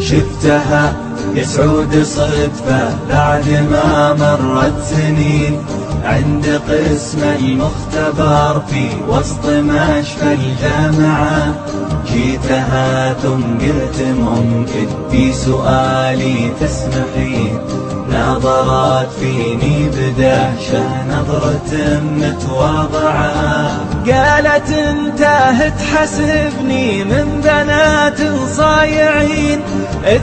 شفتها يا سعود صدفة بعد ما مرت سنين، عند قسم المختبر في وسط مشفى الجامعة. جيتها ثم قلت ممكن في سؤالي تسمحين، نظرت فيني بدهشة نظرة متواضعة، قالت انت تحسبني من بنات صايعين،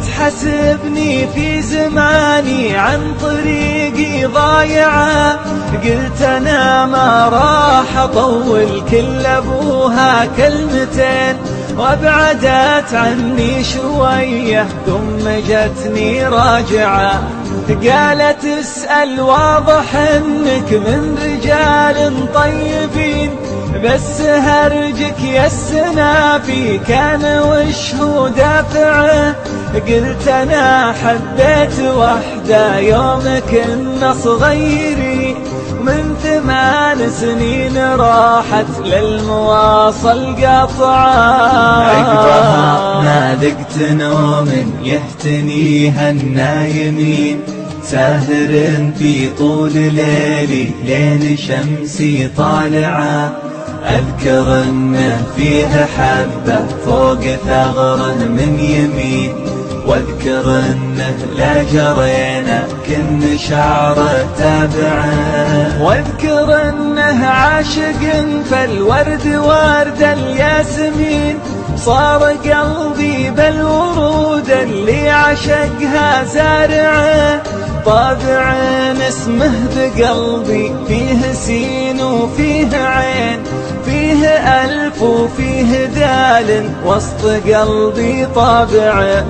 تحسبني في زماني عن طريقي ضايعة. قلت انا ما راح اطول كل ابوها كلمتين، وابعدت عني شوية ثم جتني راجعة. قالت اسأل واضح انك من رجال طيبين، بس هرجك يا السنافي كان وشه دافعه. قلت انا حبيت وحدة يوم كنا صغيرين، من 8 سنين راحت للمواصل قطعة. عقبها ما ذقت نوم يهتنيها النايمين، ساهر في طول ليلي لين شمسي طالعة. أذكر أنه فيها حبة فوق ثغر من يمين، واذكر أنه لا جرينا كن شعره تابعه، واذكر أنه عاشق فالورد ورد الياسمين. صار قلبي بالورود اللي عشقها زارعه، طابع اسمه بقلبي فيه سين وفيه عين، فيه ألف وفيه دال وسط قلبي طابعه.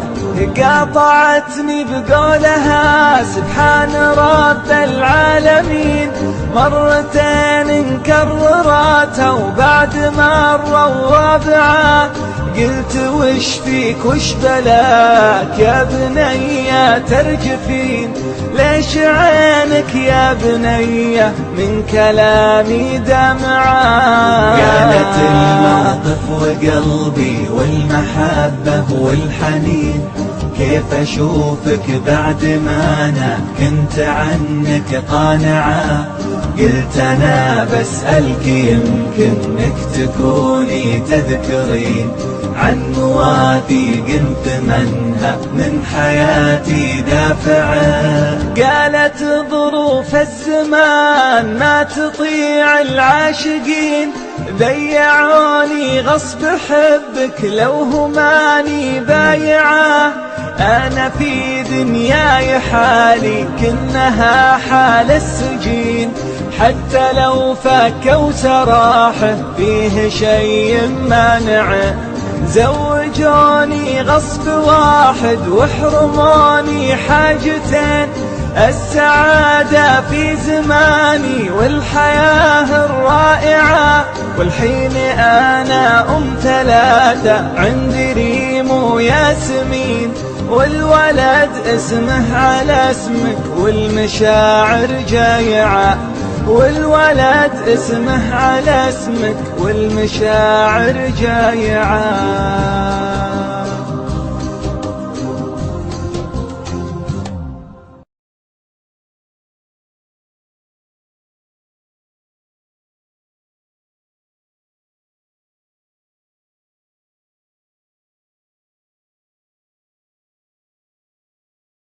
قاطعتني بقولها سبحان رب العالمين، مرتين نكررتها وبعد مرة ورابعة. قلت وش فيك وش بلاك يا بنية ترجفين، ليش عينك يا بنية من كلامي دمعة. قالت الموقف وقلبي والمحبة والحنين، كيف أشوفك بعد ما أنا كنت عنك قانعة. قلت أنا بسألك يمكن إنك تكوني تذكرين عن مواثيق ثمنها من حياتي دافعة. قالت ظروف الزمان ما تطيع العاشقين، ضيعوني غصب حبك لو هماني بايعة. أنا في دنياي حالي كنها حال السجين، حتى لو فكوا سراحه فيه شيء مانعه. زوجوني غصب واحد وحرموني حاجتين، السعادة في زماني والحياة الرائعة. والحين أنا 3 عندي ريم وياسمين، والولد اسمه على اسمك والمشاعر جايعة، والولد اسمه على اسمك والمشاعر جايعة.